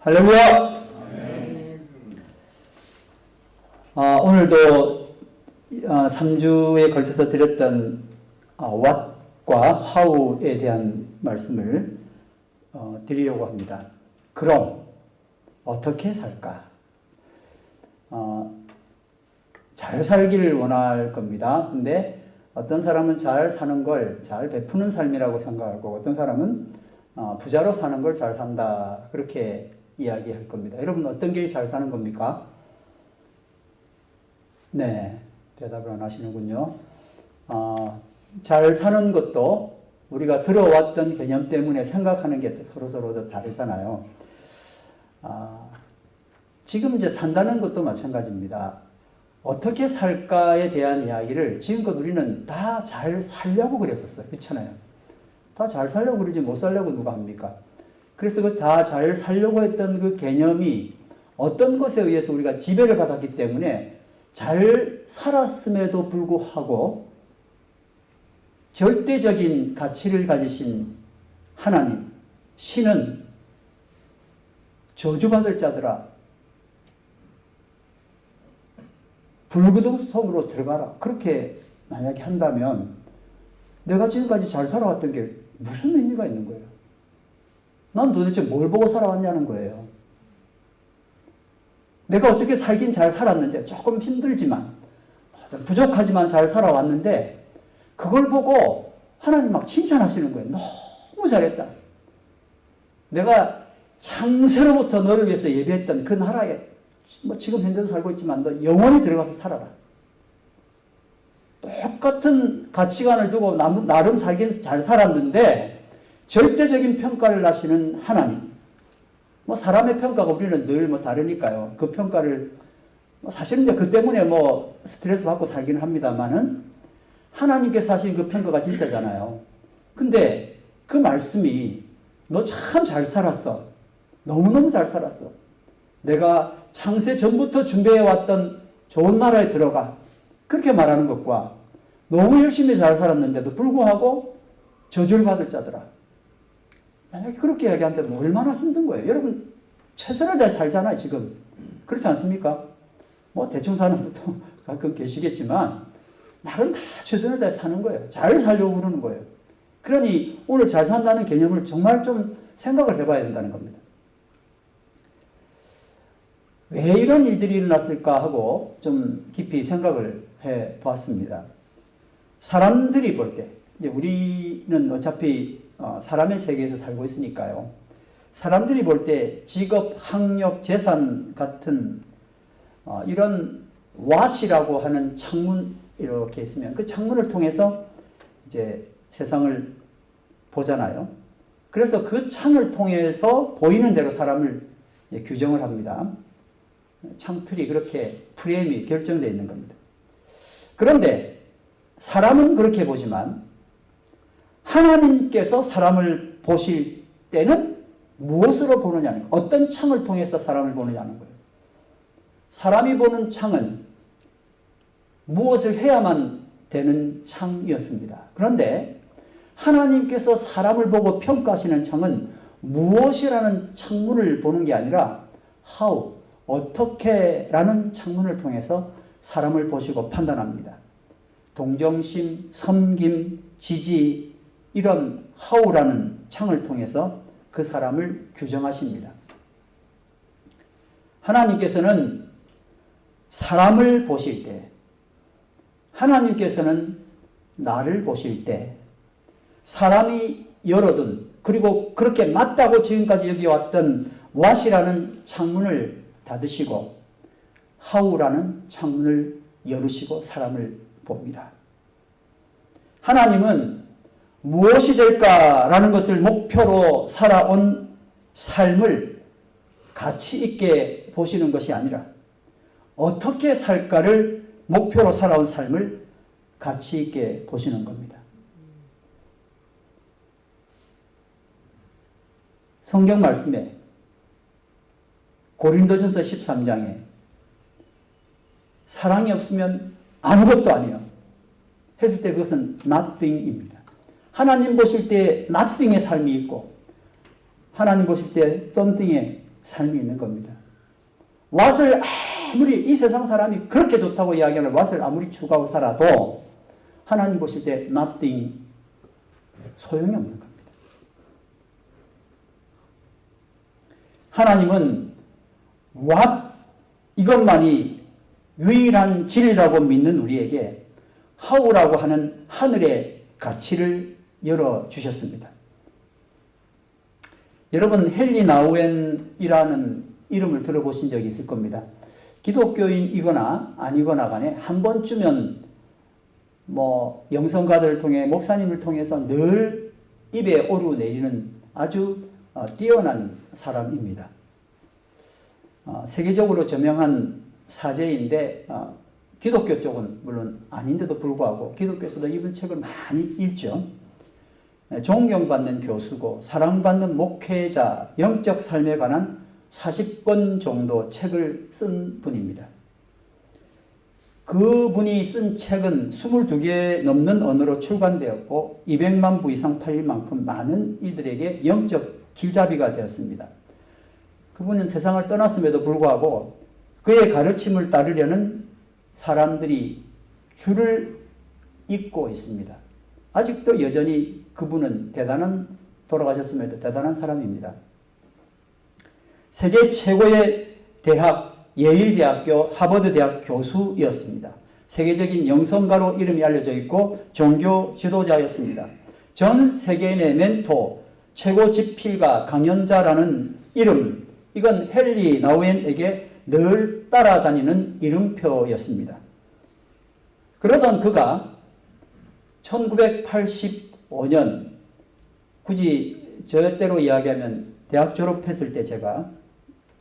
할렐루야! 오늘도 3주에 걸쳐서 드렸던 what과 how에 대한 말씀을 드리려고 합니다. 그럼 어떻게 살까? 잘 살기를 원할 겁니다. 근데 어떤 사람은 잘 사는 걸 잘 베푸는 삶이라고 생각하고 어떤 사람은 부자로 사는 걸 잘 산다. 그렇게 이야기할 겁니다. 여러분 어떤 게 잘 사는 겁니까? 네, 대답을 안 하시는군요. 잘 사는 것도 우리가 들어왔던 개념 때문에 생각하는 게 서로 다르잖아요. 지금 이제 산다는 것도 마찬가지입니다. 어떻게 살까에 대한 이야기를 지금껏 우리는 다 잘 살려고 그랬었어요. 그렇잖아요. 다 잘 살려고 그러지 못 살려고 누가 합니까? 그래서 그 다 잘 살려고 했던 그 개념이 어떤 것에 의해서 우리가 지배를 받았기 때문에 잘 살았음에도 불구하고 절대적인 가치를 가지신 하나님, 신은 저주받을 자들아 불구덩 속으로 들어가라. 그렇게 만약에 한다면 내가 지금까지 잘 살아왔던 게 무슨 의미가 있는 거예요? 난 도대체 뭘 보고 살아왔냐는 거예요. 내가 어떻게 살긴 잘 살았는데 조금 힘들지만 부족하지만 잘 살아왔는데 그걸 보고 하나님 막 칭찬하시는 거예요. 너무 잘했다. 내가 창세로부터 너를 위해서 예비했던 그 나라에 지금 현재도 살고 있지만 너 영원히 들어가서 살아라. 똑같은 가치관을 두고 나름 살긴 잘 살았는데 절대적인 평가를 하시는 하나님. 사람의 평가가 우리는 늘 다르니까요. 그 평가를 사실은 이제 그 때문에 스트레스 받고 살기는 합니다만은 하나님께서 하신 그 평가가 진짜잖아요. 근데 그 말씀이 너 참 잘 살았어. 너무너무 잘 살았어. 내가 창세 전부터 준비해왔던 좋은 나라에 들어가. 그렇게 말하는 것과 너무 열심히 잘 살았는데도 불구하고 저주를 받을 자들아. 만약에 그렇게 이야기한다면 얼마나 힘든 거예요. 여러분 최선을 다해 살잖아요. 지금. 그렇지 않습니까? 대충 사는 분도 가끔 계시겠지만 나름 다 최선을 다해 사는 거예요. 잘 살려고 그러는 거예요. 그러니 오늘 잘 산다는 개념을 정말 좀 생각을 해봐야 된다는 겁니다. 왜 이런 일들이 일어났을까 하고 좀 깊이 생각을 해보았습니다. 사람들이 볼 때, 이제 우리는 어차피 사람의 세계에서 살고 있으니까요. 사람들이 볼 때 직업, 학력, 재산 같은 이런 what이라고 하는 창문 이렇게 있으면 그 창문을 통해서 이제 세상을 보잖아요. 그래서 그 창을 통해서 보이는 대로 사람을 규정을 합니다. 창틀이 그렇게 프레임이 결정되어 있는 겁니다. 그런데 사람은 그렇게 보지만 하나님께서 사람을 보실 때는 무엇으로 보느냐는 거예요. 어떤 창을 통해서 사람을 보느냐는 거예요. 사람이 보는 창은 무엇을 해야만 되는 창이었습니다. 그런데 하나님께서 사람을 보고 평가하시는 창은 무엇이라는 창문을 보는 게 아니라 how, 어떻게라는 창문을 통해서 사람을 보시고 판단합니다. 동정심, 섬김, 지지 이런 how라는 창을 통해서 그 사람을 규정하십니다. 하나님께서는 사람을 보실 때, 하나님께서는 나를 보실 때 사람이 열어둔 그리고 그렇게 맞다고 지금까지 여기왔던 what이라는 창문을 닫으시고 how라는 창문을 열으시고 사람을 봅니다. 하나님은 무엇이 될까라는 것을 목표로 살아온 삶을 가치 있게 보시는 것이 아니라 어떻게 살까를 목표로 살아온 삶을 가치 있게 보시는 겁니다. 성경 말씀에 고린도전서 13장에 사랑이 없으면 아무것도 아니에요. 했을 때 그것은 nothing입니다. 하나님 보실 때 nothing의 삶이 있고 하나님 보실 때 something의 삶이 있는 겁니다. 왓을 아무리 이 세상 사람이 그렇게 좋다고 이야기하는 왓을 아무리 추구하고 살아도 하나님 보실 때 nothing, 소용이 없는 겁니다. 하나님은 what 이것만이 유일한 진리라고 믿는 우리에게 how라고 하는 하늘의 가치를 열어주셨습니다. 여러분 헨리 나우엔이라는 이름을 들어보신 적이 있을 겁니다. 기독교인이거나 아니거나 간에 한 번쯤은 뭐 영성가들을 통해 목사님을 통해서 늘 입에 오르내리는 아주 뛰어난 사람입니다. 세계적으로 저명한 사제인데 기독교 쪽은 물론 아닌데도 불구하고 기독교에서도 이분 책을 많이 읽죠. 존경받는 교수고 사랑받는 목회자, 영적 삶에 관한 40권 정도 책을 쓴 분입니다. 그분이 쓴 책은 22개 넘는 언어로 출간되었고 200만 부 이상 팔릴 만큼 많은 이들에게 영적 길잡이가 되었습니다. 그분은 세상을 떠났음에도 불구하고 그의 가르침을 따르려는 사람들이 줄을 잇고 있습니다. 아직도 여전히 그분은 돌아가셨음에도 대단한 사람입니다. 세계 최고의 대학, 예일대학교, 하버드대학 교수였습니다. 세계적인 영성가로 이름이 알려져 있고 종교 지도자였습니다. 전 세계인의 멘토, 최고 집필가, 강연자라는 이름, 이건 헨리 나우엔에게 늘 따라다니는 이름표였습니다. 그러던 그가 1985년, 굳이 저 때로 이야기하면 대학 졸업했을 때 제가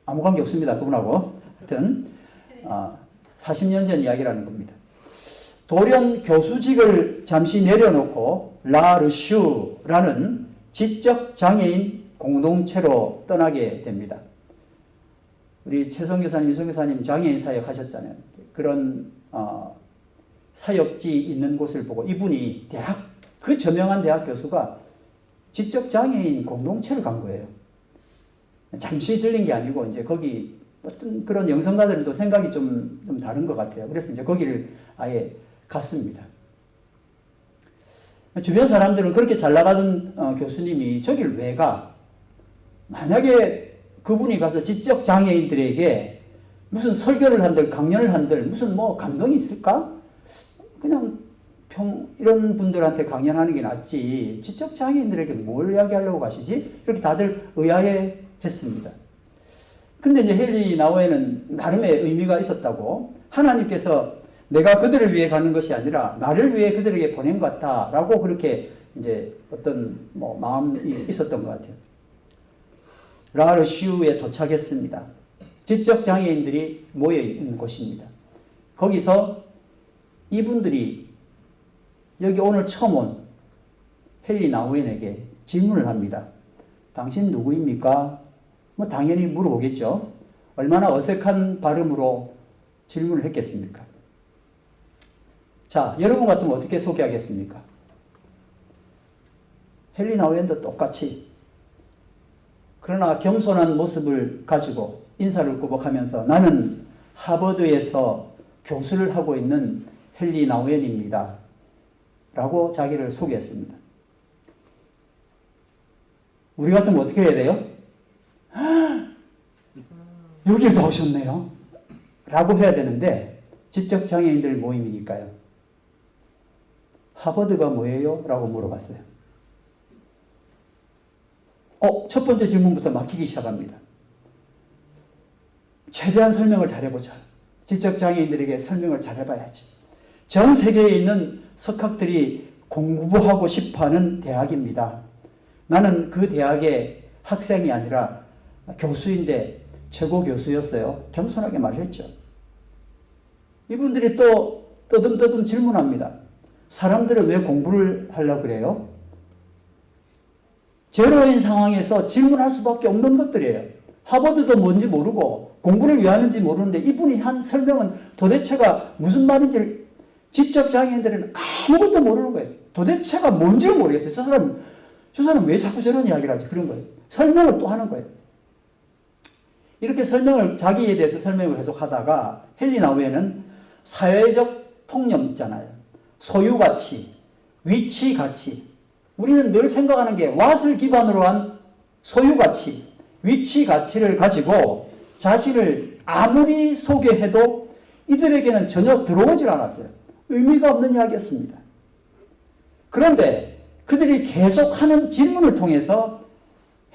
아무 관계 없습니다. 그분하고. 하여튼 40년 전 이야기라는 겁니다. 돌연 교수직을 잠시 내려놓고 라르슈라는 지적장애인 공동체로 떠나게 됩니다. 우리 최성 교사님, 이성 교사님 장애인 사역 하셨잖아요. 그런 사역지 있는 곳을 보고 이분이 그 저명한 대학 교수가 지적장애인 공동체를 간 거예요. 잠시 들린 게 아니고 이제 거기 어떤 그런 영성가들도 생각이 좀 다른 것 같아요. 그래서 이제 거기를 아예 갔습니다. 주변 사람들은 그렇게 잘 나가던 교수님이 저길 왜 가? 만약에 그분이 가서 지적 장애인들에게 무슨 설교를 한들 강연을 한들 무슨 뭐 감동이 있을까? 그냥 이런 분들한테 강연하는 게 낫지 지적 장애인들에게 뭘 이야기하려고 가시지? 이렇게 다들 의아해 했습니다. 근데 이제 헨리 나우엔은 나름의 의미가 있었다고 하나님께서 내가 그들을 위해 가는 것이 아니라 나를 위해 그들에게 보낸 것 같다라고 그렇게 이제 어떤 마음이 있었던 것 같아요. 라르슈에 도착했습니다. 지적 장애인들이 모여 있는 곳입니다. 거기서 이분들이 여기 오늘 처음 온 헨리 나우엔에게 질문을 합니다. 당신 누구입니까? 당연히 물어보겠죠. 얼마나 어색한 발음으로 질문을 했겠습니까? 자, 여러분 같으면 어떻게 소개하겠습니까? 헨리 나우엔도 똑같이 그러나 겸손한 모습을 가지고 인사를 꾸벅하면서 나는 하버드에서 교수를 하고 있는 헨리 나우엔입니다. 라고 자기를 소개했습니다. 우리 같으면 어떻게 해야 돼요? 여길 다 오셨네요. 라고 해야 되는데 지적장애인들 모임이니까요. 하버드가 뭐예요? 라고 물어봤어요. 첫 번째 질문부터 막히기 시작합니다. 최대한 설명을 잘해보자. 지적장애인들에게 설명을 잘해봐야지. 전 세계에 있는 석학들이 공부하고 싶어하는 대학입니다. 나는 그 대학의 학생이 아니라 교수인데 최고 교수였어요. 겸손하게 말했죠. 이분들이 또 떠듬떠듬 질문합니다. 사람들은 왜 공부를 하려고 그래요? 제로인 상황에서 질문할 수밖에 없는 것들이에요. 하버드도 뭔지 모르고 공부를 왜 하는지 모르는데 이분이 한 설명은 도대체가 무슨 말인지 지적장애인들은 아무것도 모르는 거예요. 도대체가 뭔지를 모르겠어요. 저 사람 왜 자꾸 저런 이야기를 하지? 그런 거예요. 설명을 또 하는 거예요. 이렇게 자기에 대해서 설명을 계속 하다가 헨리 나우에는 사회적 통념 있잖아요. 소유가치, 위치가치. 우리는 늘 생각하는 게 왓을 기반으로 한 소유가치, 위치가치를 가지고 자신을 아무리 소개해도 이들에게는 전혀 들어오질 않았어요. 의미가 없는 이야기였습니다. 그런데 그들이 계속하는 질문을 통해서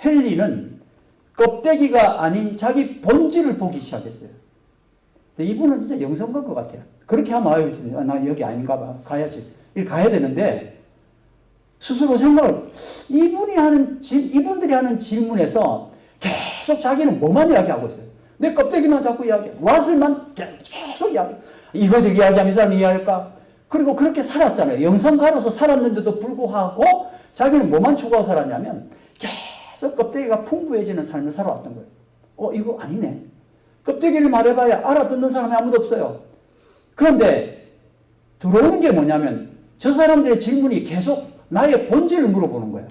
헨리는 껍데기가 아닌 자기 본질을 보기 시작했어요. 근데 이분은 진짜 영성갈 것 같아요. 그렇게 하면 아유, 나 여기 아닌가 봐. 가야지. 이렇게 가야 되는데 스스로 생각을 이분들이 하는 질문에서 계속 자기는 뭐만 이야기하고 있어요. 내 껍데기만 자꾸 이야기해. 왓을만 계속 이야기해. 이것을 이야기하면 이 사람이 이해할까? 그리고 그렇게 살았잖아요. 영성가로서 살았는데도 불구하고 자기는 뭐만 추구하고 살았냐면 계속 껍데기가 풍부해지는 삶을 살아왔던 거예요. 이거 아니네. 껍데기를 말해봐야 알아듣는 사람이 아무도 없어요. 그런데 들어오는 게 뭐냐면 저 사람들의 질문이 계속 나의 본질을 물어보는 거예요.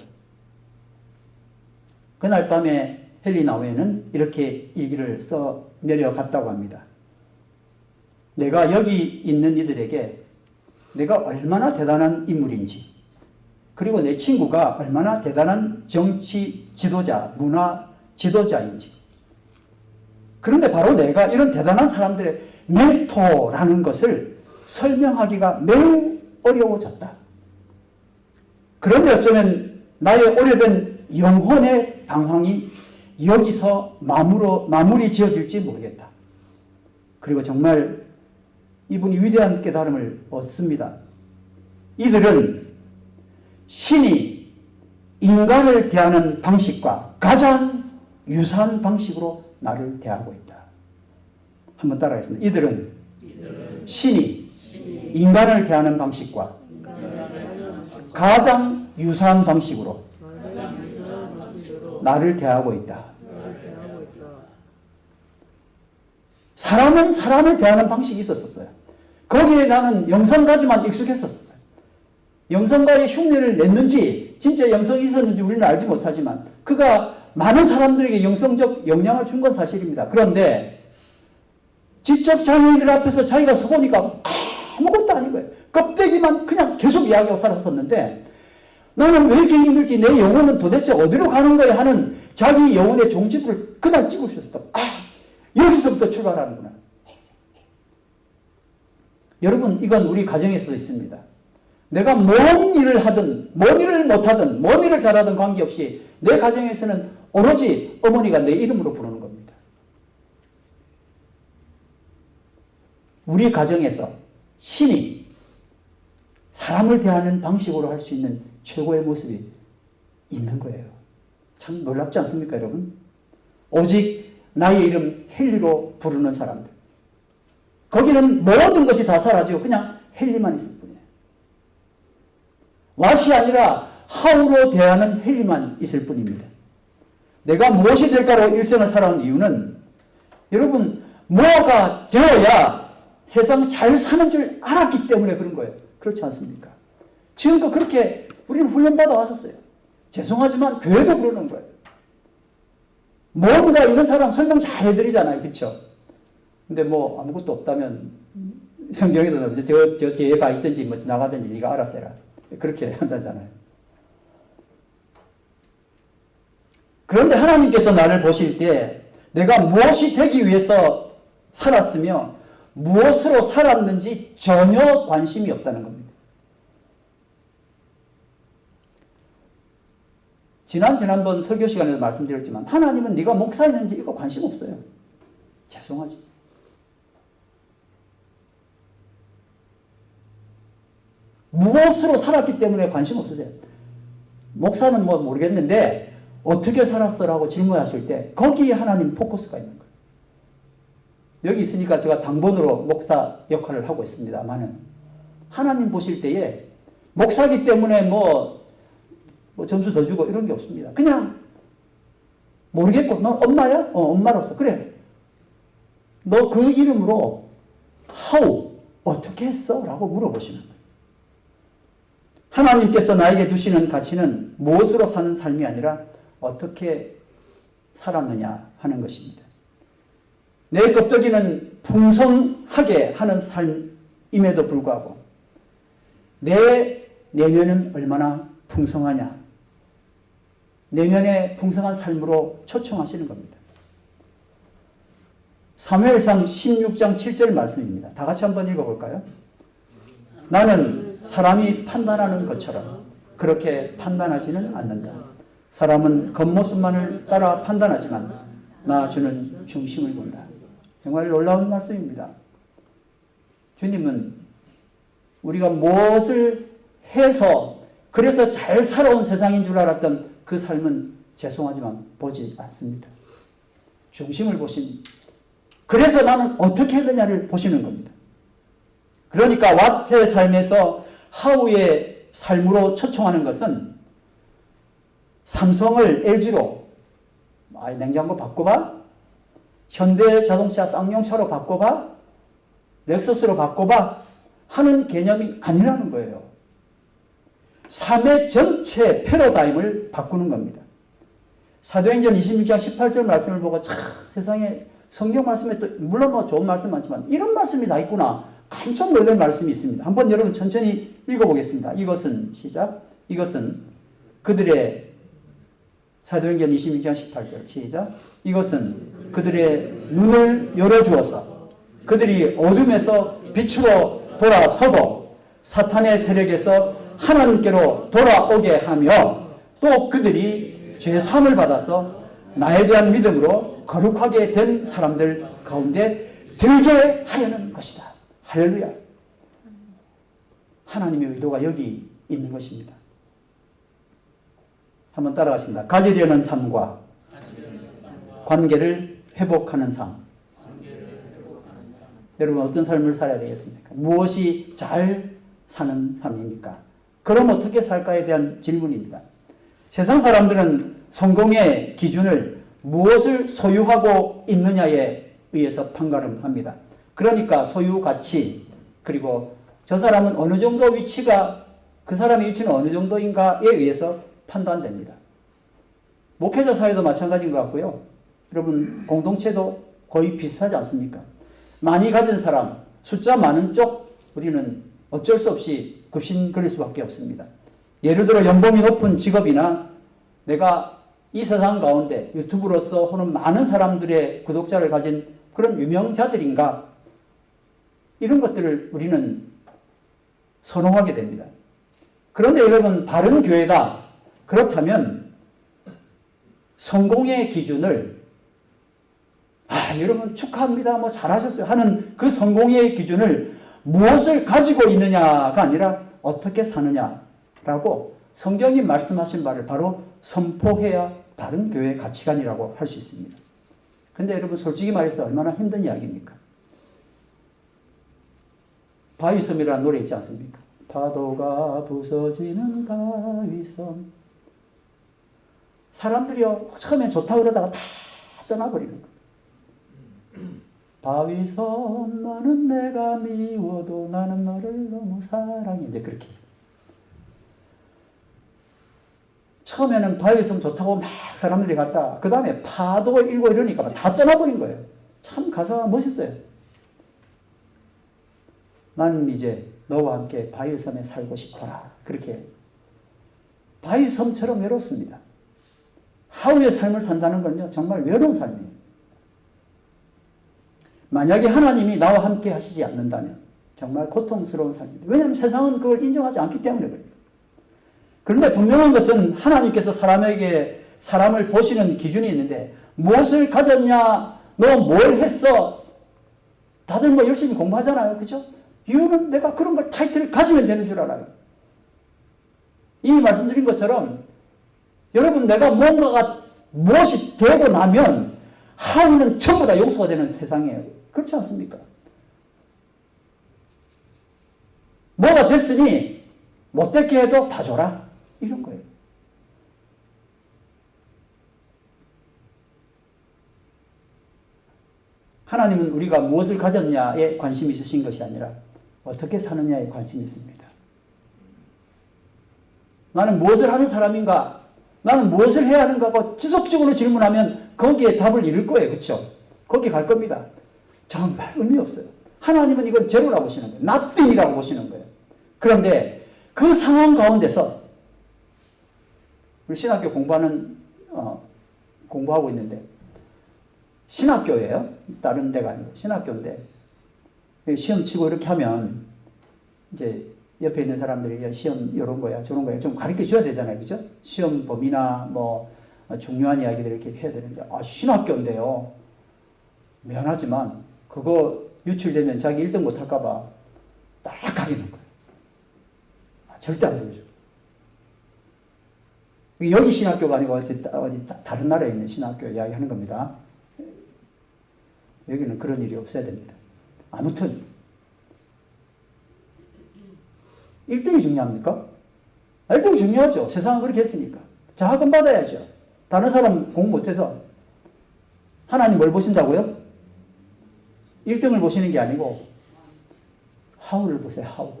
그날 밤에 헨리 나우에는 이렇게 일기를 써 내려갔다고 합니다. 내가 여기 있는 이들에게 내가 얼마나 대단한 인물인지, 그리고 내 친구가 얼마나 대단한 정치 지도자, 문화 지도자인지. 그런데 바로 내가 이런 대단한 사람들의 멘토라는 것을 설명하기가 매우 어려워졌다. 그런데 어쩌면 나의 오래된 영혼의 방황이 여기서 마무리 지어질지 모르겠다. 그리고 정말 이분이 위대한 깨달음을 얻습니다. 이들은 신이 인간을 대하는 방식과 가장 유사한 방식으로 나를 대하고 있다. 한번 따라하겠습니다. 이들은 신이 인간을 대하는 방식과 가장 유사한 방식으로 나를 대하고 있다. 사람은 사람을 대하는 방식이 있었어요. 거기에 나는 영성까지만 익숙했었어요. 영성가의 흉내를 냈는지 진짜 영성이 있었는지 우리는 알지 못하지만 그가 많은 사람들에게 영성적 영향을 준 건 사실입니다. 그런데 지적 장애인들 앞에서 자기가 서보니까 아무것도 아닌 거예요. 껍데기만 그냥 계속 이야기하고 살았었는데 나는 왜 이렇게 힘들지? 내 영혼은 도대체 어디로 가는 거야? 하는 자기 영혼의 종지부를 그날 찍을 수 있었다. 여기서부터 출발하는구나. 여러분, 이건 우리 가정에서도 있습니다. 내가 뭔 일을 하든, 뭔 일을 못하든, 뭔 일을 잘하든 관계없이 내 가정에서는 오로지 어머니가 내 이름으로 부르는 겁니다. 우리 가정에서 신이 사람을 대하는 방식으로 할 수 있는 최고의 모습이 있는 거예요. 참 놀랍지 않습니까, 여러분? 오직 나의 이름 헨리로 부르는 사람들. 거기는 모든 것이 다 사라지고 그냥 헨리만 있을 뿐이에요. 왓이 아니라 하우로 대하는 헨리만 있을 뿐입니다. 내가 무엇이 될까로 일생을 살아온 이유는 여러분 뭐가 되어야 세상 잘 사는 줄 알았기 때문에 그런 거예요. 그렇지 않습니까? 지금껏 그렇게 우리는 훈련받아 왔었어요. 죄송하지만 교회도 그러는 거예요. 뭔가 있는 사람 설명 잘 해드리잖아요. 그렇죠? 근데 뭐 아무것도 없다면 성경에도 저 뒤에 가 있든지 뭐 나가든지 네가 알아서 해라. 그렇게 한다잖아요. 그런데 하나님께서 나를 보실 때 내가 무엇이 되기 위해서 살았으며 무엇으로 살았는지 전혀 관심이 없다는 겁니다. 지난번 설교 시간에도 말씀드렸지만 하나님은 네가 목사였는지 이거 관심 없어요. 죄송하지. 무엇으로 살았기 때문에 관심 없으세요. 목사는 뭐 모르겠는데 어떻게 살았어라고 질문하실 때 거기에 하나님 포커스가 있는 거예요. 여기 있으니까 제가 당번으로 목사 역할을 하고 있습니다만은 하나님 보실 때에 목사기 때문에 뭐 점수 더 주고 이런 게 없습니다. 그냥 모르겠고 너 엄마야? 엄마로서 그래. 너 그 이름으로 how 어떻게 했어? 라고 물어보시는 거예요. 하나님께서 나에게 두시는 가치는 무엇으로 사는 삶이 아니라 어떻게 살았느냐 하는 것입니다. 내 껍데기는 풍성하게 하는 삶임에도 불구하고 내 내면은 얼마나 풍성하냐. 내면의 풍성한 삶으로 초청하시는 겁니다. 사무엘상 16장 7절 말씀입니다. 다 같이 한번 읽어볼까요? 나는 사람이 판단하는 것처럼 그렇게 판단하지는 않는다. 사람은 겉모습만을 따라 판단하지만 나 주는 중심을 본다. 정말 놀라운 말씀입니다. 주님은 우리가 무엇을 해서 그래서 잘 살아온 세상인 줄 알았던 그 삶은 죄송하지만 보지 않습니다. 중심을 보십니다. 그래서 나는 어떻게 했느냐를 보시는 겁니다. 그러니까 왓의 삶에서 하우의 삶으로 초청하는 것은 삼성을 LG로 냉장고 바꿔봐, 현대자동차 쌍용차로 바꿔봐, 렉서스로 바꿔봐 하는 개념이 아니라는 거예요. 삶의 전체 패러다임을 바꾸는 겁니다. 사도행전 26장 18절 말씀을 보고 참 세상에 성경 말씀에 또 물론 뭐 좋은 말씀 많지만 이런 말씀이 다 있구나 깜짝 놀랄 말씀이 있습니다. 한번 여러분 천천히 읽어보겠습니다. 이것은 시작. 이것은 그들의 사도행전 26장 18절 시작. 이것은 그들의 눈을 열어주어서 그들이 어둠에서 빛으로 돌아서고 사탄의 세력에서 하나님께로 돌아오게 하며 또 그들이 죄사함을 받아서 나에 대한 믿음으로 거룩하게 된 사람들 가운데 들게 하려는 것이다. 할렐루야. 하나님의 의도가 여기 있는 것입니다. 한번 따라가십니다. 가지려는 삶과 관계를 회복하는 삶. 여러분 어떤 삶을 살아야 되겠습니까? 무엇이 잘 사는 삶입니까? 그럼 어떻게 살까에 대한 질문입니다. 세상 사람들은 성공의 기준을 무엇을 소유하고 있느냐에 의해서 판가름합니다. 그러니까 소유 가치 그리고 저 사람은 어느 정도 위치가 그 사람의 위치는 어느 정도인가에 의해서 판단됩니다. 목회자 사회도 마찬가지인 것 같고요. 여러분 공동체도 거의 비슷하지 않습니까? 많이 가진 사람, 숫자 많은 쪽 우리는 어쩔 수 없이 급신거릴 수밖에 없습니다. 예를 들어 연봉이 높은 직업이나 내가 이 세상 가운데 유튜브로서 혹은 많은 사람들의 구독자를 가진 그런 유명자들인가 이런 것들을 우리는 선호하게 됩니다. 그런데 여러분 바른 교회가 그렇다면 성공의 기준을 여러분 축하합니다 뭐 잘하셨어요 하는 그 성공의 기준을 무엇을 가지고 있느냐가 아니라 어떻게 사느냐라고 성경이 말씀하신 바를 바로 선포해야 바른 교회의 가치관이라고 할 수 있습니다. 근데 여러분 솔직히 말해서 얼마나 힘든 이야기입니까? 바위섬이라는 노래 있지 않습니까? 파도가 부서지는 바위섬. 사람들이요 처음엔 좋다고 그러다가 다 떠나버리는 거예요. 바위섬 너는 내가 미워도 나는 너를 너무 사랑해. 이제 그렇게 처음에는 바위섬 좋다고 막 사람들이 갔다 그 다음에 파도 일고 이러니까 다 떠나버린 거예요. 참 가사가 멋있어요. 나는 이제 너와 함께 바위섬에 살고 싶어라. 그렇게 바위섬처럼 외롭습니다. 하우의 삶을 산다는 건요 정말 외로운 삶이에요. 만약에 하나님이 나와 함께 하시지 않는다면 정말 고통스러운 삶입니다. 왜냐하면 세상은 그걸 인정하지 않기 때문에 그래요. 그런데 분명한 것은 하나님께서 사람을 보시는 기준이 있는데 무엇을 가졌냐? 너 뭘 했어? 다들 뭐 열심히 공부하잖아요. 그렇죠? 이유는 내가 그런 걸 타이틀을 가지면 되는 줄 알아요. 이미 말씀드린 것처럼 여러분 내가 무엇이 되고 나면 하우는 전부 다 용서가 되는 세상이에요. 그렇지 않습니까? 뭐가 됐으니 못됐게 해도 봐줘라. 이런 거예요. 하나님은 우리가 무엇을 가졌냐에 관심이 있으신 것이 아니라 어떻게 사느냐에 관심이 있습니다. 나는 무엇을 하는 사람인가? 나는 무엇을 해야 하는가? 고 지속적으로 질문하면 거기에 답을 잃을 거예요. 그렇죠? 거기 갈 겁니다. 정말 의미 없어요. 하나님은 이건 제로라고 보시는 거예요. nothing이라고 보시는 거예요. 그런데 그 상황 가운데서 우리 신학교 공부하고 있는데 신학교예요. 다른 데가 아니고 신학교인데 시험 치고 이렇게 하면 이제 옆에 있는 사람들이 시험 이런 거야 저런 거야 좀 가르쳐 줘야 되잖아요. 그죠? 시험 범위나 뭐 중요한 이야기들을 이렇게 해야 되는데 신학교인데요. 미안하지만 그거 유출되면 자기 1등 못 할까 봐 딱 가리는 거예요. 절대 안 보여줘. 여기 신학교가 아니고 어디 다른 나라에 있는 신학교 이야기하는 겁니다. 여기는 그런 일이 없어야 됩니다. 아무튼 1등이 중요합니까? 1등이 중요하죠. 세상은 그렇게 했으니까. 장학금 받아야죠. 다른 사람 공부 못해서. 하나님 뭘 보신다고요? 1등을 보시는 게 아니고 하우를 보세요. 하우.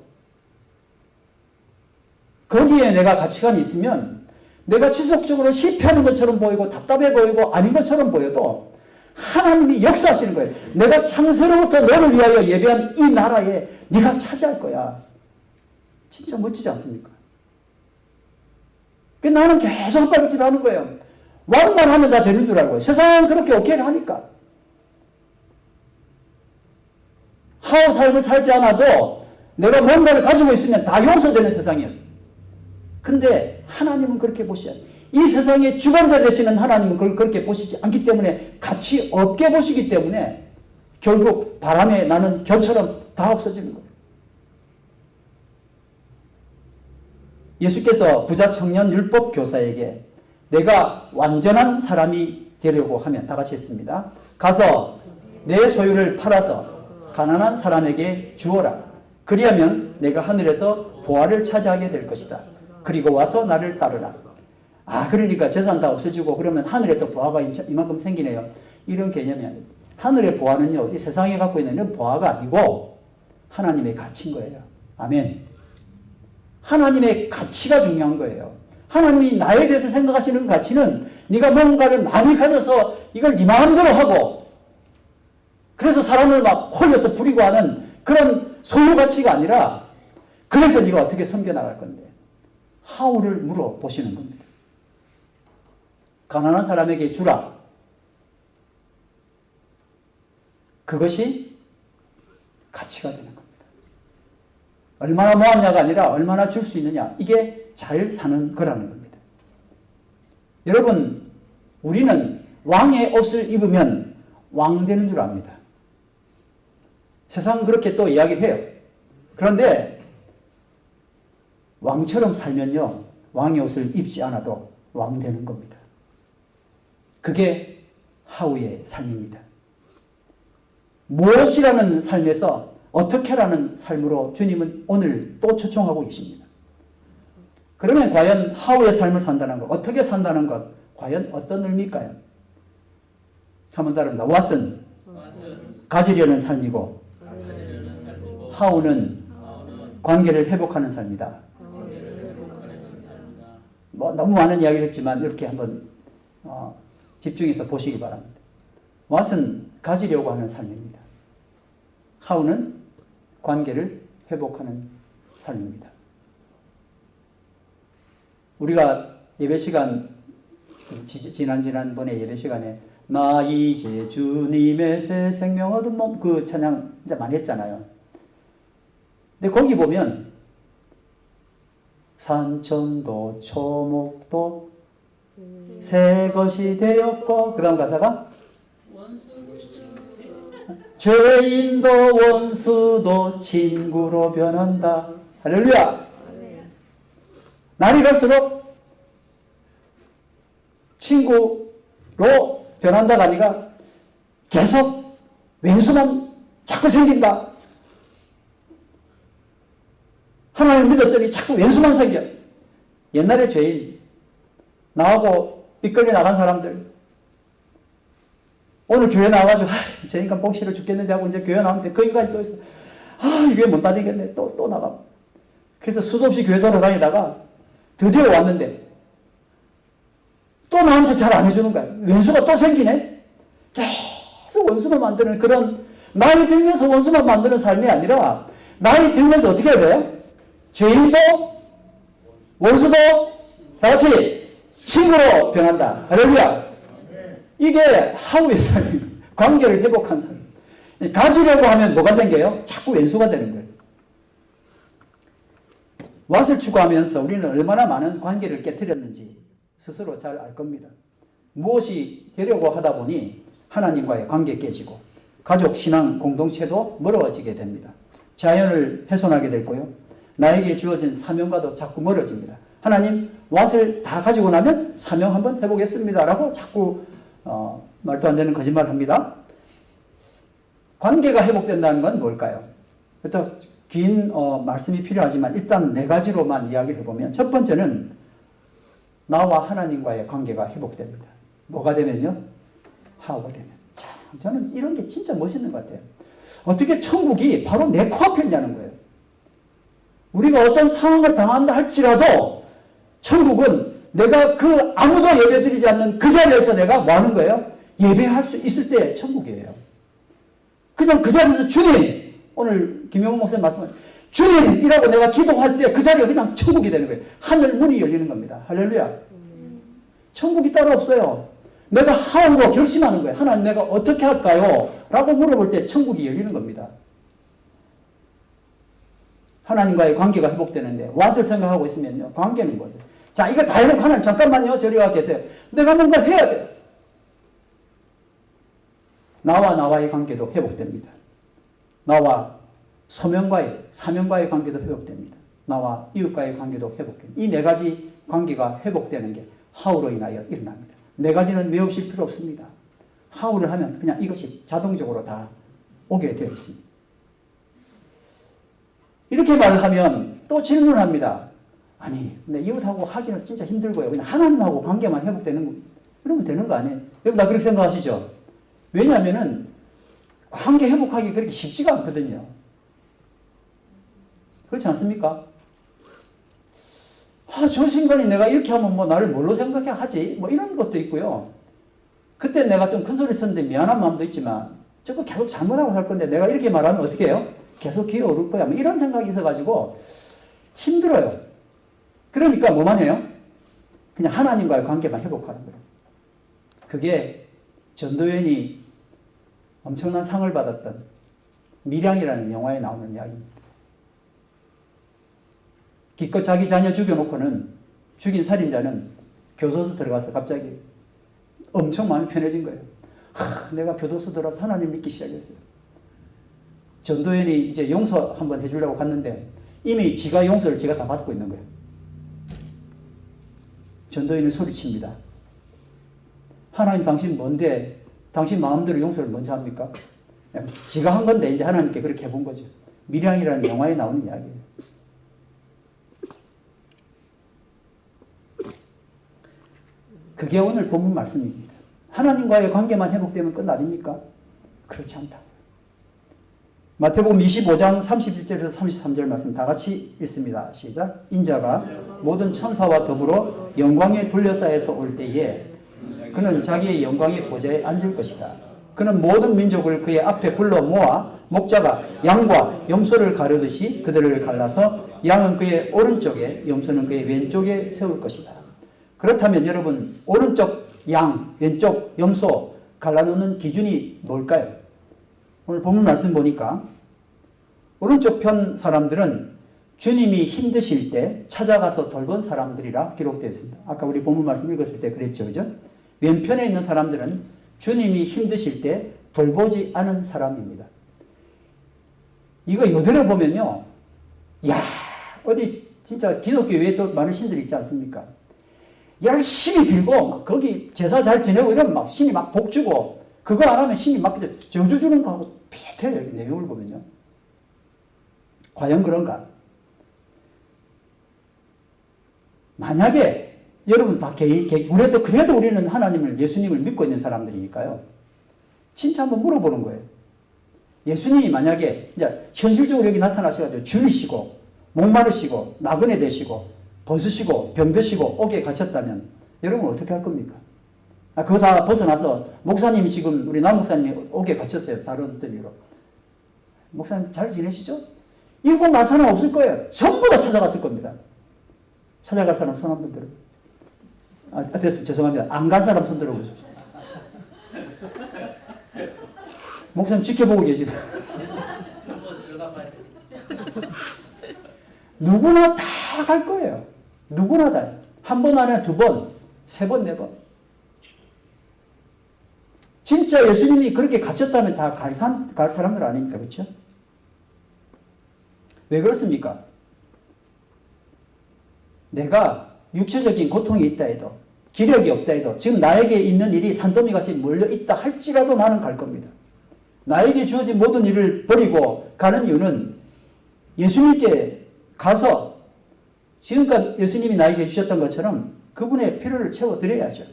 거기에 내가 가치관이 있으면 내가 지속적으로 실패하는 것처럼 보이고 답답해 보이고 아닌 것처럼 보여도 하나님이 역사하시는 거예요. 내가 창세로부터 너를 위하여 예배한 이 나라에 네가 차지할 거야. 진짜 멋지지 않습니까? 나는 계속 헛발질 하는 거예요. 왕만 하면 다 되는 줄 알고 세상은 그렇게 오케이 하니까. 하우 삶을 살지 않아도 내가 뭔가를 가지고 있으면 다 용서되는 세상이었어요. 근데 하나님은 그렇게 보셔야 돼요. 이 세상의 주관자 되시는 하나님은 그걸 그렇게 보시지 않기 때문에 가치 없게 보시기 때문에 결국 바람에 나는 겨처럼 다 없어지는 거예요. 예수께서 부자 청년 율법 교사에게 내가 완전한 사람이 되려고 하면 다 같이 했습니다. 가서 내 소유를 팔아서 가난한 사람에게 주어라. 그리하면 내가 하늘에서 보화를 차지하게 될 것이다. 그리고 와서 나를 따르라. 그러니까 재산 다 없어지고 그러면 하늘에 또 보화가 이만큼 생기네요. 이런 개념이 아니에요. 하늘의 보화는요, 이 세상에 갖고 있는 보화가 아니고 하나님의 가치인 거예요. 아멘. 하나님의 가치가 중요한 거예요. 하나님이 나에 대해서 생각하시는 가치는 네가 뭔가를 많이 가져서 이걸 네 마음대로 하고 그래서 사람을 막 홀려서 부리고 하는 그런 소유 가치가 아니라 그래서 네가 어떻게 섬겨나갈 건데 하우를 물어보시는 겁니다. 가난한 사람에게 주라. 그것이 가치가 되는 겁니다. 얼마나 모았냐가 아니라 얼마나 줄 수 있느냐. 이게 잘 사는 거라는 겁니다. 여러분, 우리는 왕의 옷을 입으면 왕 되는 줄 압니다. 세상은 그렇게 또 이야기를 해요. 그런데 왕처럼 살면요, 왕의 옷을 입지 않아도 왕 되는 겁니다. 그게 하우의 삶입니다. 무엇이라는 삶에서 어떻게라는 삶으로 주님은 오늘 또 초청하고 계십니다. 그러면 과연 하우의 삶을 산다는 것, 어떻게 산다는 것, 과연 어떤 의미일까요? 한번 따라합니다. 왓은 가지려는 삶이고 하우는 관계를 회복하는 삶이다. 너무 많은 이야기를 했지만 이렇게 한번 집중해서 보시기 바랍니다. 왓은 가지려고 하는 삶입니다. 하우는 관계를 회복하는 삶입니다. 우리가 예배 시간, 지난번에 예배 시간에 나 이제 주님의 새 생명 얻은 몸 그 찬양 진짜 많이 했잖아요. 근데 거기 보면 산천도 초목도 새 것이 되었고 그 다음 가사가 죄인도 원수도 친구로 변한다. 할렐루야. 날이 갈수록 친구로 변한다가 아니라 계속 왼수만 자꾸 생긴다. 하나님을 믿었더니 자꾸 왼수만 생겨. 옛날에 죄인, 나하고 삐끌려 나간 사람들, 오늘 교회 나와가지고 저 인간 보기 싫어 죽겠는데 하고 이제 교회 나오는데 그 인간이 또 있어. 이 교회 못 다니겠네. 또 나가. 그래서 수도 없이 교회 돌아다니다가 드디어 왔는데 또 나한테 잘 안 해주는 거야. 왼수가 또 생기네. 계속 계속 원수만 만드는 그런 나이 들면서 원수만 만드는 삶이 아니라 나이 들면서 어떻게 해야 돼요? 죄인도 원수도 다 같이 친구로 변한다. 할렐루야. 이게 하우의 삶입니다. 관계를 회복한 삶. 가지려고 하면 뭐가 생겨요? 자꾸 왼수가 되는 거예요. 왓을 추구하면서 우리는 얼마나 많은 관계를 깨뜨렸는지 스스로 잘 알 겁니다. 무엇이 되려고 하다 보니 하나님과의 관계 깨지고 가족, 신앙, 공동체도 멀어지게 됩니다. 자연을 훼손하게 되고요. 나에게 주어진 사명과도 자꾸 멀어집니다. 하나님, 왓을 다 가지고 나면 사명 한번 해보겠습니다. 라고 자꾸 말도 안 되는 거짓말을 합니다. 관계가 회복된다는 건 뭘까요? 긴 말씀이 필요하지만 일단 네 가지로만 이야기를 해보면 첫 번째는 나와 하나님과의 관계가 회복됩니다. 뭐가 되면요? 하우가 되면. 자, 저는 이런 게 진짜 멋있는 것 같아요. 어떻게 천국이 바로 내 코앞에 있냐는 거예요. 우리가 어떤 상황을 당한다 할지라도 천국은 내가 그 아무도 예배드리지 않는 그 자리에서 내가 뭐 하는 거예요? 예배할 수 있을 때 천국이에요. 그냥 그 자리에서 주님, 오늘 김영훈 목사님 말씀하신 주님이라고 내가 기도할 때 그 자리가 그냥 천국이 되는 거예요. 하늘 문이 열리는 겁니다. 할렐루야. 천국이 따로 없어요. 내가 하우로 결심하는 거예요. 하나님 내가 어떻게 할까요? 라고 물어볼 때 천국이 열리는 겁니다. 하나님과의 관계가 회복되는데 왓을 생각하고 있으면요. 관계는 뭐죠? 자, 이거 다 해놓고 하나님 잠깐만요. 저리 와 계세요. 내가 뭔가를 해야 돼요. 나와의 관계도 회복됩니다. 나와 사명과의 관계도 회복됩니다. 나와 이웃과의 관계도 회복됩니다. 이 네 가지 관계가 회복되는 게 하우로 인하여 일어납니다. 네 가지는 외우실 필요 없습니다. 하우를 하면 그냥 이것이 자동적으로 다 오게 되어 있습니다. 이렇게 말을 하면 또 질문합니다. 아니, 근데 이웃하고 하기는 진짜 힘들고요. 그냥 하나님하고 관계만 그러면 되는 거 아니에요? 여러분 다 그렇게 생각하시죠? 왜냐하면은 관계 회복하기 그렇게 쉽지가 않거든요. 그렇지 않습니까? 저 인간이 내가 이렇게 하면 뭐 나를 뭘로 생각해 하지? 뭐 이런 것도 있고요. 그때 내가 좀 큰 소리 쳤는데 미안한 마음도 있지만 저거 계속 잘못하고 살 건데 내가 이렇게 말하면 어떻게 해요? 계속 기어오를 거야. 뭐 이런 생각이 있어가지고 힘들어요. 그러니까 뭐만 해요? 그냥 하나님과의 관계만 회복하는 거예요. 그게 전도연이 엄청난 상을 받았던 밀양이라는 영화에 나오는 이야기입니다. 기껏 자기 자녀 죽여놓고는 죽인 살인자는 교도소 들어가서 갑자기 엄청 마음이 편해진 거예요. 내가 교도소 들어가서 하나님 믿기 시작했어요. 전도연이 이제 용서 한번 해주려고 갔는데 이미 지가 용서를 지가 다 받고 있는 거예요. 전도연이 소리칩니다. 하나님 당신 뭔데 당신 마음대로 용서를 먼저 합니까? 지가 한 건데 이제 하나님께 그렇게 해본 거죠. 밀양이라는 영화에 나오는 이야기예요. 그게 오늘 본문 말씀입니다. 하나님과의 관계만 회복되면 끝 아닙니까? 그렇지 않다. 마태복음 25장 31절에서 33절 말씀 다 같이 읽습니다. 시작. 인자가 모든 천사와 더불어 영광의 둘러싸여서 올 때에 그는 자기의 영광의 보좌에 앉을 것이다. 그는 모든 민족을 그의 앞에 불러 모아 목자가 양과 염소를 가르듯이 그들을 갈라서 양은 그의 오른쪽에 염소는 그의 왼쪽에 세울 것이다. 그렇다면 여러분 오른쪽 양, 왼쪽 염소 갈라놓는 기준이 뭘까요? 오늘 본문 말씀 보니까 오른쪽 편 사람들은 주님이 힘드실 때 찾아가서 돌본 사람들이라 기록되어 있습니다. 아까 우리 본문 말씀 읽었을 때 그랬죠. 그죠? 왼편에 있는 사람들은 주님이 힘드실 때 돌보지 않은 사람입니다. 이거 요들에 보면요. 야, 어디 진짜 기독교 외에 또 많은 신들이 있지 않습니까? 열심히 빌고 막 거기 제사 잘 지내고 이러면 막 신이 막 복 주고 그거 안 하면 신이 막 저주 주는 거하고 비슷해요. 여기 내용을 보면요. 과연 그런가? 만약에 여러분 다 그래도 우리는 하나님을 예수님을 믿고 있는 사람들이니까요. 진짜 한번 물어보는 거예요. 예수님이 만약에 이제 현실적으로 여기 나타나셔가지고 줄이시고 목마르시고 나그네 되시고 벗으시고 병드시고 옥에 갇혔다면 여러분 어떻게 할 겁니까? 그거 다 벗어나서 목사님이 지금 우리 남 목사님이 옥에 갇혔어요. 다른 어떤 이유로. 목사님 잘 지내시죠? 이거 갈 사람 없을 거예요. 전부 다 찾아갔을 겁니다. 찾아갈 사람 손 한번 들어. 됐습니다. 죄송합니다. 안 간 사람 손 들어보세요. 목사님 지켜보고 계시다. 누구나 다 갈 거예요. 누구나 다. 한 번 아니라 두 번, 세 번, 네 번. 진짜 예수님이 그렇게 갇혔다면 다 갈 사람들 아닙니까? 그렇죠? 왜 그렇습니까? 내가 육체적인 고통이 있다 해도, 기력이 없다 해도, 지금 나에게 있는 일이 산더미같이 몰려 있다 할지라도 나는 갈 겁니다. 나에게 주어진 모든 일을 버리고 가는 이유는 예수님께 가서 지금까지 예수님이 나에게 주셨던 것처럼 그분의 필요를 채워드려야죠.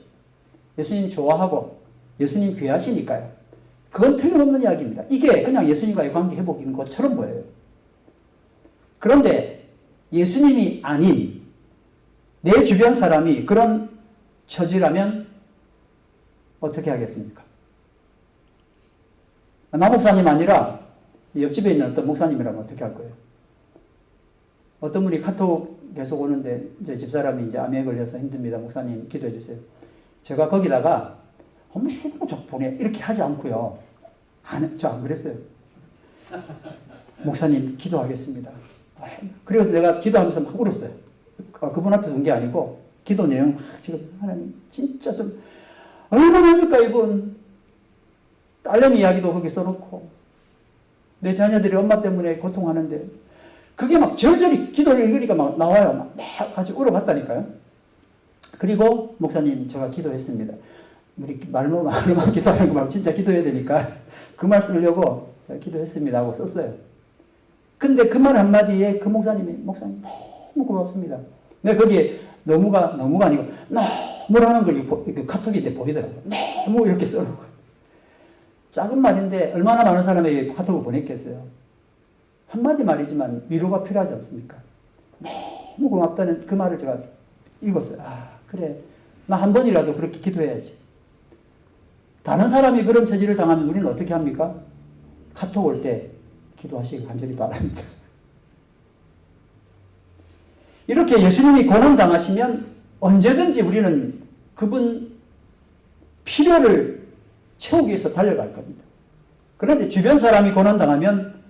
예수님 좋아하고 예수님 귀하시니까요. 그건 틀림없는 이야기입니다. 이게 그냥 예수님과의 관계 회복인 것처럼 보여요. 그런데 예수님이 아닌 내 주변 사람이 그런 처지라면 어떻게 하겠습니까? 나 목사님 아니라 옆집에 있는 어떤 목사님이라면 어떻게 할 거예요? 어떤 분이 카톡 계속 오는데 저희 집사람이 이제 암에 걸려서 힘듭니다. 목사님 기도해 주세요. 제가 거기다가 어머 싫은 적 보내 이렇게 하지 않고요. 저 안 그랬어요. 목사님 기도하겠습니다. 그래서 내가 기도하면서 막 울었어요. 그분 앞에서 운 게 아니고 기도 내용 지금 하나님 진짜 좀 얼마나 해줄까 이분. 딸내미 이야기도 거기 써놓고 내 자녀들이 엄마 때문에 고통하는데 그게 막 절절히 기도를 읽으니까 막 나와요. 막 같이 울어봤다니까요. 그리고 목사님 제가 기도했습니다. 우리 말로만 기도하는 거 말고 진짜 기도해야 되니까 그 말 쓰려고 제가 기도했습니다 하고 썼어요. 근데 그 말 한마디에 그 목사님 너무 고맙습니다. 근데 거기에 너무가 아니고 너무라는 걸 카톡인데 보이더라고요. 너무 이렇게 써놓고 작은 말인데 얼마나 많은 사람에게 카톡을 보냈겠어요. 한마디 말이지만 위로가 필요하지 않습니까? 너무 고맙다는 그 말을 제가 읽었어요. 그래. 나 한 번이라도 그렇게 기도해야지. 다른 사람이 그런 처지를 당하면 우리는 어떻게 합니까? 카톡 올 때 기도하시길 간절히 바랍니다. 이렇게 예수님이 고난당하시면 언제든지 우리는 그분 필요를 채우기 위해서 달려갈 겁니다. 그런데 주변 사람이 고난당하면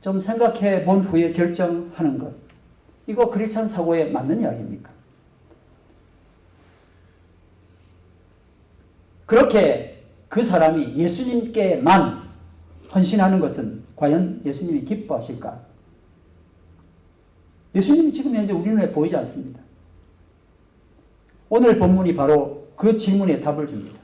좀 생각해 본 후에 결정하는 것. 이거 크리스찬 사고에 맞는 이야기입니까? 그렇게 그 사람이 예수님께만 헌신하는 것은 과연 예수님이 기뻐하실까? 예수님이 지금 현재 우리 눈에 보이지 않습니다. 오늘 본문이 바로 그 질문에 답을 줍니다.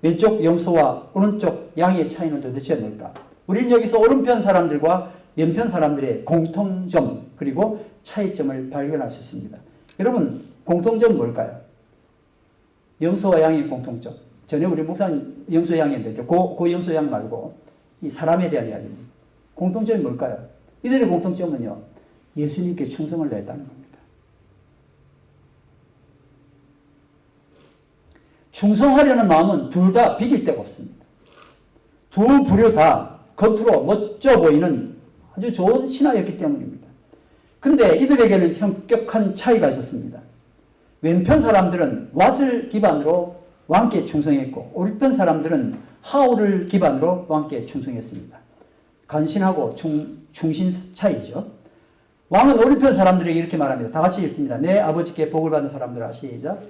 왼쪽 염소와 오른쪽 양의 차이는 도대체 뭘까? 우리는 여기서 오른편 사람들과 왼편 사람들의 공통점 그리고 차이점을 발견할 수 있습니다. 여러분 공통점은 뭘까요? 염소와 양의 공통점. 전에 우리 목사님 염소 양인데 그 염소 양 말고 이 사람에 대한 이야기입니다. 공통점이 뭘까요? 이들의 공통점은요. 예수님께 충성을 다했다는 겁니다. 충성하려는 마음은 둘 다 비길 데가 없습니다. 두 부류 다 겉으로 멋져 보이는 아주 좋은 신하였기 때문입니다. 근데 이들에게는 현격한 차이가 있었습니다. 왼편 사람들은 왓을 기반으로 왕께 충성했고 오른편 사람들은 하울을 기반으로 왕께 충성했습니다. 간신하고 충신 차이죠. 왕은 오른편 사람들에게 이렇게 말합니다. 다 같이 읽습니다. 내 아버지께 복을 받은 사람들아 시작.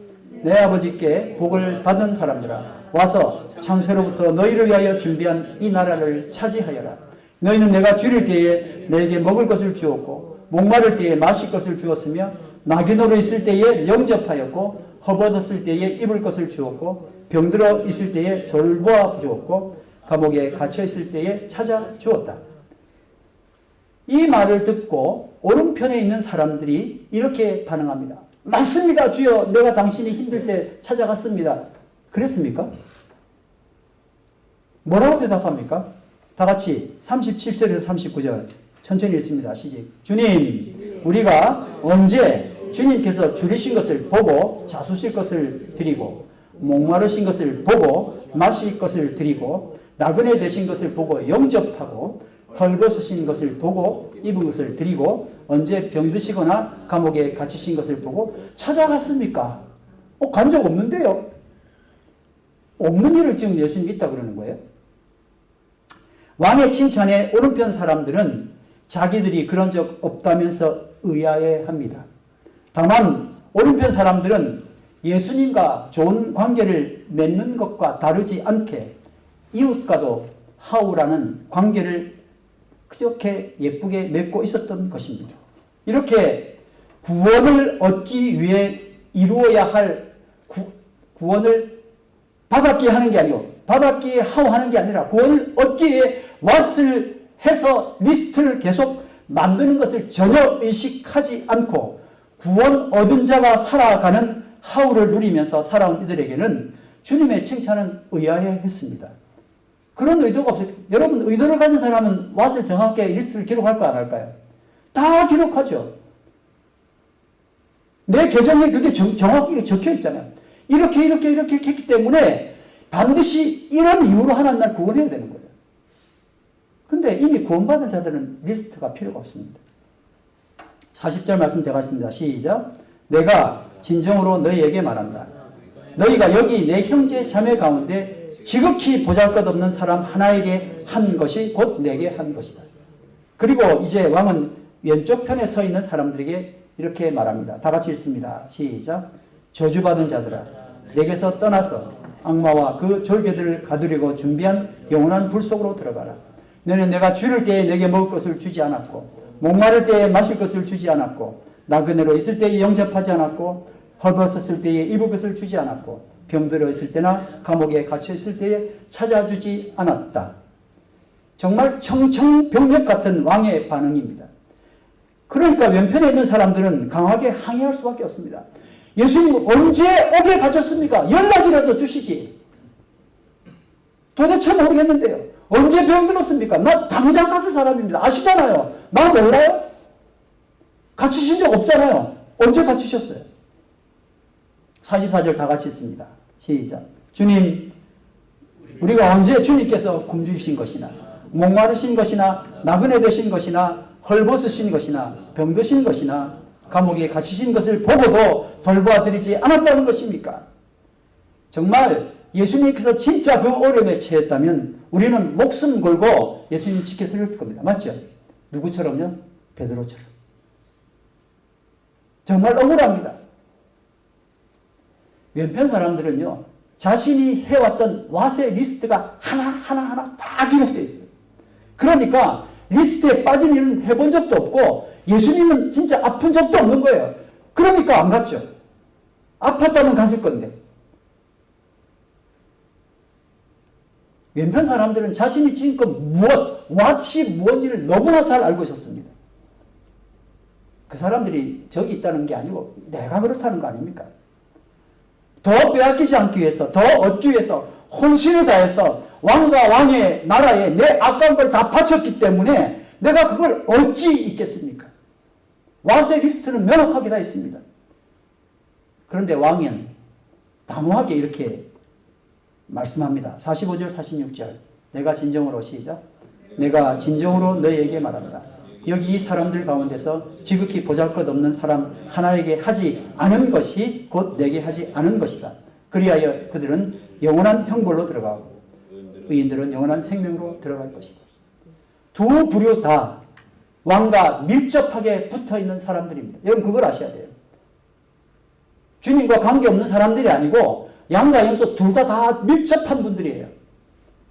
내 아버지께 복을 받은 사람들아 와서 창세로부터 너희를 위하여 준비한 이 나라를 차지하여라. 너희는 내가 줄일 때에 내게 먹을 것을 주었고 목마를 때에 마실 것을 주었으며 나귀노로 있을 때에 영접하였고 허벗었을 때에 입을 것을 주었고 병들어 있을 때에 돌보아 주었고 감옥에 갇혀 있을 때에 찾아 주었다. 이 말을 듣고 오른편에 있는 사람들이 이렇게 반응합니다. 맞습니다 주여, 내가 당신이 힘들 때 찾아갔습니다. 그랬습니까? 뭐라고 대답합니까? 다 같이 37절에서 39절 천천히 읽습니다. 시작. 주님, 우리가 언제 주님께서 줄이신 것을 보고 자수실 것을 드리고 목마르신 것을 보고 마실 것을 드리고 나그네 되신 것을 보고 영접하고 헐벗으신 것을 보고 입은 것을 드리고 언제 병드시거나 감옥에 갇히신 것을 보고 찾아갔습니까? 간 적 없는데요. 없는 일을 지금 예수님이 있다 그러는 거예요. 왕의 칭찬에 오른편 사람들은 자기들이 그런 적 없다면서 의아해합니다. 다만 오른편 사람들은 예수님과 좋은 관계를 맺는 것과 다르지 않게 이웃과도 하우라는 관계를 그렇게 예쁘게 맺고 있었던 것입니다. 이렇게 구원을 얻기 위해 이루어야 할 구원을 받았기에 하는 게 아니고 받았기에 하우하는 게 아니라 구원을 얻기 위해 왓을 해서 리스트를 계속 만드는 것을 전혀 의식하지 않고 구원 얻은 자가 살아가는 하우를 누리면서 살아온 이들에게는 주님의 칭찬은 의아해했습니다. 그런 의도가 없어요. 여러분 의도를 가진 사람은 왓을 정확하게 리스트를 기록할까 안 할까요? 다 기록하죠. 내 계정에 그게 정확하게 적혀 있잖아요. 이렇게 했기 때문에 반드시 이런 이유로 하나님 날 구원해야 되는 거예요. 근데 이미 구원받은 자들은 리스트가 필요가 없습니다. 40절 말씀 되겠습니다. 시작. 내가 진정으로 너희에게 말한다. 너희가 여기 내 형제 자매 가운데 지극히 보잘것없는 사람 하나에게 한 것이 곧 내게 한 것이다. 그리고 이제 왕은 왼쪽 편에 서 있는 사람들에게 이렇게 말합니다. 다 같이 읽습니다. 시작. 저주받은 자들아 내게서 떠나서 악마와 그 졸개들을 가두려고 준비한 영원한 불 속으로 들어가라. 너는 내가 줄일 때에 내게 먹을 것을 주지 않았고 목마를 때에 마실 것을 주지 않았고 나그네로 있을 때에 영접하지 않았고 헐벗었을 때에 입을 것을 주지 않았고 병들어 있을 때나 감옥에 갇혀 있을 때에 찾아주지 않았다. 정말 청청병력 같은 왕의 반응입니다. 그러니까 왼편에 있는 사람들은 강하게 항의할 수밖에 없습니다. 예수님 언제 오게 가졌습니까? 연락이라도 주시지. 도대체 모르겠는데요. 언제 병들었습니까? 나 당장 갔을 사람입니다. 아시잖아요. 나 몰라요? 갇히신 적 없잖아요. 언제 갇히셨어요? 44절 다 같이 있습니다. 시작. 주님, 우리가 언제 주님께서 굶주리신 것이나 목마르신 것이나 나그네 되신 것이나 헐벗으신 것이나 병드신 것이나 감옥에 갇히신 것을 보고도 돌보아드리지 않았다는 것입니까? 정말 예수님께서 진짜 그 어려움에 처했다면 우리는 목숨 걸고 예수님 지켜드렸을 겁니다. 맞죠? 누구처럼요? 베드로처럼. 정말 억울합니다. 왼편 사람들은요, 자신이 해왔던 왓의 리스트가 하나하나 다 기록되어 있어요. 그러니까 리스트에 빠진 일은 해본 적도 없고 예수님은 진짜 아픈 적도 없는 거예요. 그러니까 안 갔죠. 아팠다면 갔을 건데. 왼편 사람들은 자신이 지금껏 왓이 무엇인지를 너무나 잘 알고 있었습니다. 그 사람들이 적이 있다는 게 아니고 내가 그렇다는 거 아닙니까? 더 빼앗기지 않기 위해서, 더 얻기 위해서 혼신을 다해서 왕과 왕의 나라에 내 아까운 걸 다 바쳤기 때문에 내가 그걸 어찌 있겠습니까? 왓의 리스트는 명확하게 다 있습니다. 그런데 왕은 단호하게 이렇게 말씀합니다. 45절 46절 내가 진정으로 시작. 내가 진정으로 너희에게 말한다. 여기 이 사람들 가운데서 지극히 보잘것없는 사람 하나에게 하지 않은 것이 곧 내게 하지 않은 것이다. 그리하여 그들은 영원한 형벌로 들어가고 의인들은 영원한 생명으로 들어갈 것이다. 두 부류 다 왕과 밀접하게 붙어있는 사람들입니다. 여러분 그걸 아셔야 돼요. 주님과 관계없는 사람들이 아니고 양과 염소 둘 다 밀접한 분들이에요.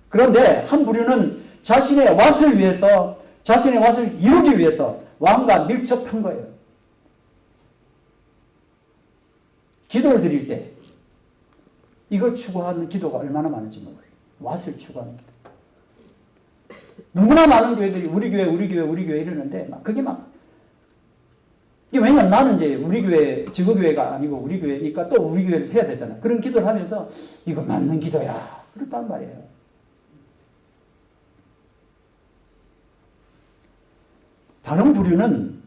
그런데 한 부류는 자신의 왓을 위해서 자신의 왓을 이루기 위해서 왕과 밀접한 거예요. 기도를 드릴 때 이걸 추구하는 기도가 얼마나 많은지 몰라요. 왓을 추구하는 기도. 너무나 많은 교회들이 우리 교회 이러는데 그게 왜냐면 나는 이제 우리 교회 지구교회가 아니고 우리 교회니까 또 우리 교회를 해야 되잖아. 그런 기도를 하면서 이거 맞는 기도야. 그렇단 말이에요. 다른 부류는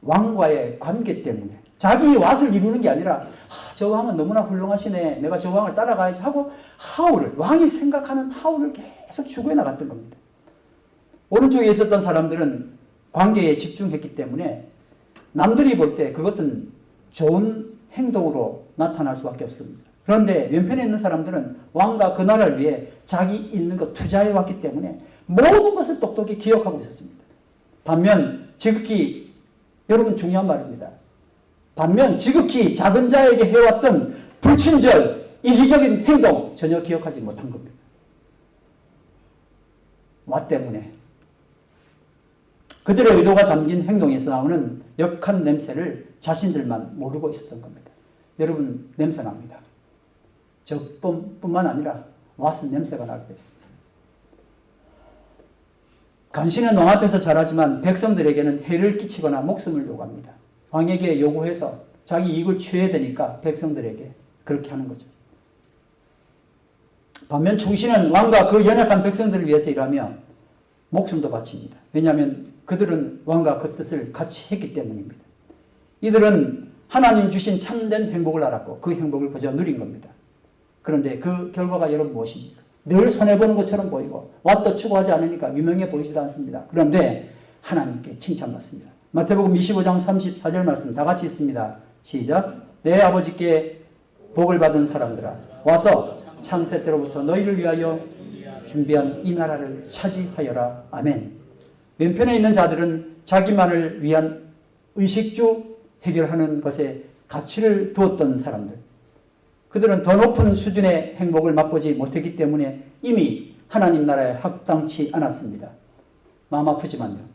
왕과의 관계 때문에 자기 왓을 이루는 게 아니라 저 왕은 너무나 훌륭하시네. 내가 저 왕을 따라가야지 하고 왕이 생각하는 하울을 계속 추구해 나갔던 겁니다. 오른쪽에 있었던 사람들은 관계에 집중했기 때문에 남들이 볼 때 그것은 좋은 행동으로 나타날 수밖에 없습니다. 그런데 왼편에 있는 사람들은 왕과 그 나라를 위해 자기 있는 것 투자해 왔기 때문에 모든 것을 똑똑히 기억하고 있었습니다. 반면 지극히 여러분 중요한 말입니다. 반면 지극히 작은 자에게 해왔던 불친절, 이기적인 행동 전혀 기억하지 못한 겁니다. 와 때문에 그들의 의도가 담긴 행동에서 나오는 역한 냄새를 자신들만 모르고 있었던 겁니다. 여러분 냄새 납니다. 저뿐만 아니라 왓은 냄새가 나게 됐습니다. 간신은 왕 앞에서 자라지만 백성들에게는 해를 끼치거나 목숨을 요구합니다. 왕에게 요구해서 자기 이익을 취해야 되니까 백성들에게 그렇게 하는 거죠. 반면 충신은 왕과 그 연약한 백성들을 위해서 일하며 목숨도 바칩니다. 왜냐하면 그들은 왕과 그 뜻을 같이 했기 때문입니다. 이들은 하나님 주신 참된 행복을 알았고 그 행복을 그저 누린 겁니다. 그런데 그 결과가 여러분 무엇입니까? 늘 손해보는 것처럼 보이고 왓도 추구하지 않으니까 유명해 보이지도 않습니다. 그런데 하나님께 칭찬받습니다. 마태복음 25장 34절 말씀 다 같이 있습니다. 시작. 내 아버지께 복을 받은 사람들아 와서 창세 때로부터 너희를 위하여 준비한 이 나라를 차지하여라. 아멘. 왼편에 있는 자들은 자기만을 위한 의식주 해결하는 것에 가치를 두었던 사람들. 그들은 더 높은 수준의 행복을 맛보지 못했기 때문에 이미 하나님 나라에 합당치 않았습니다. 마음 아프지만요.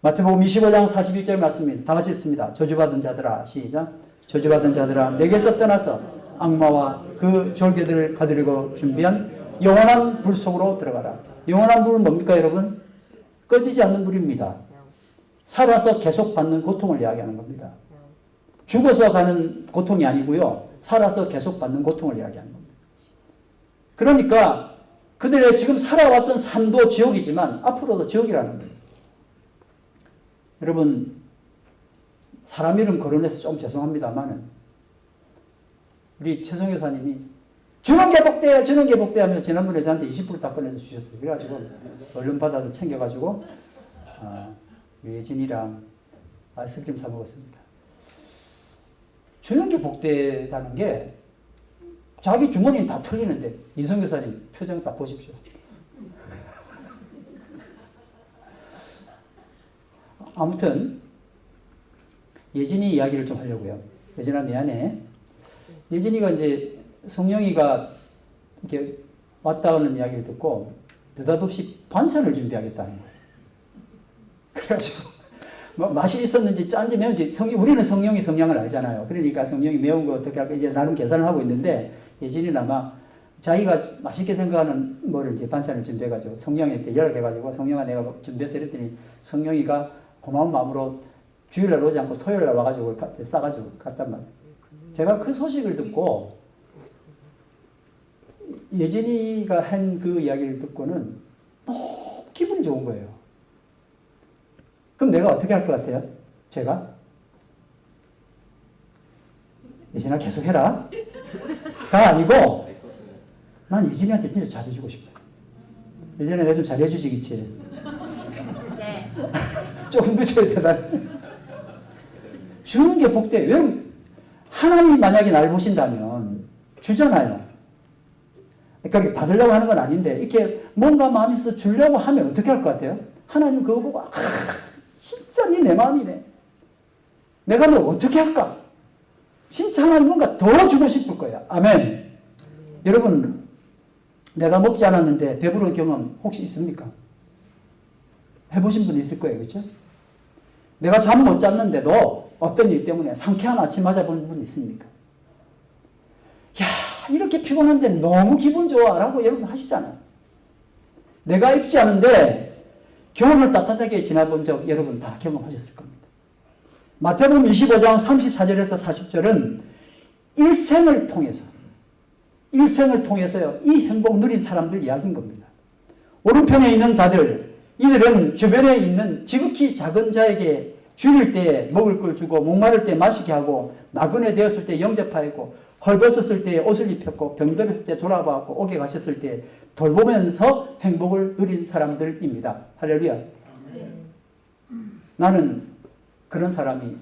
마태복음 25장 41절 말씀입니다. 다 같이 읽습니다. 저주받은 자들아 시작. 저주받은 자들아 내게서 떠나서 악마와 그 졸개들을 거두려고 준비한 영원한 불 속으로 들어가라. 영원한 불은 뭡니까 여러분? 꺼지지 않는 불입니다. 살아서 계속 받는 고통을 이야기하는 겁니다. 죽어서 가는 고통이 아니고요. 살아서 계속 받는 고통을 이야기하는 겁니다. 그러니까 그들의 지금 살아왔던 삶도 지옥이지만 앞으로도 지옥이라는 거예요. 여러분 사람 이름 거론해서 좀 죄송합니다만은 우리 최성 여사님이 주는 게 복돼 주는 게 복돼 하면 지난번에 저한테 20불 딱 꺼내서 주셨어요. 그래가지고 얼른 받아서 챙겨가지고 예진이랑 아이스크림 사 먹었습니다. 주는 게 복되다는 게 자기 주머니는 다 털리는데 이성 교사님 표정 딱 보십시오. 아무튼 예진이 이야기를 좀 하려고요. 예진아 미안해. 예진이가 이제 성령이가 이렇게 왔다 오는 이야기를 듣고 느닷없이 반찬을 준비하겠다는 거예요. 그래가지고 뭐 맛이 있었는지 짠지 매운지 우리는 성령이 성향을 알잖아요. 그러니까 성령이 매운 거 어떻게 할까 이제 나름 계산을 하고 있는데 예진이는 아마 자기가 맛있게 생각하는 뭐를 이제 반찬을 준비해가지고 성령한테 연락해가지고 성령아 내가 준비해서 이랬더니 성령이가 고마운 마음으로 주일날 오지 않고 토요일날 와가지고 싸가지고 갔단 말이에요. 제가 그 소식을 듣고 예진이가 한 그 이야기를 듣고는 너무 기분이 좋은 거예요. 그럼 내가 어떻게 할 것 같아요? 제가? 예진아 계속 해라. 가 아니고 난 예진이한테 진짜 잘해주고 싶어. 예진아 내가 좀 잘해주시겠지? 네. 조금 늦어야 되나? 주는 게 복돼. 왜? 하나님이 만약에 날 보신다면 주잖아요. 그러니까 받으려고 하는 건 아닌데 이렇게 뭔가 마음이 있어 주려고 하면 어떻게 할 것 같아요? 하나님 그거 보고 진짜 네 내 마음이네. 내가 너 어떻게 할까? 진짜 하나님 뭔가 더 주고 싶을 거야. 아멘. 여러분 내가 먹지 않았는데 배부른 경험 혹시 있습니까? 해보신 분 있을 거예요. 그렇죠? 내가 잠 못 잤는데도 어떤 일 때문에 상쾌한 아침 맞아본 분 있습니까? 야 이렇게 피곤한데 너무 기분 좋아 라고 여러분 하시잖아요. 내가 입지 않은데 겨울을 따뜻하게 지나본 적 여러분 다 경험하셨을 겁니다. 마태복음 25장 34절에서 40절은 일생을 통해서요 이 행복 누린 사람들 이야기인 겁니다. 오른편에 있는 자들 이들은 주변에 있는 지극히 작은 자에게 줄일 때 먹을 걸 주고 목마를 때 마시게 하고 나그네 되었을 때 영접하였고 헐벗었을 때 옷을 입혔고 병들었을 때 돌아봤고 옥에 가셨을 때 돌보면서 행복을 누린 사람들입니다. 할렐루야. 나는 그런 사람이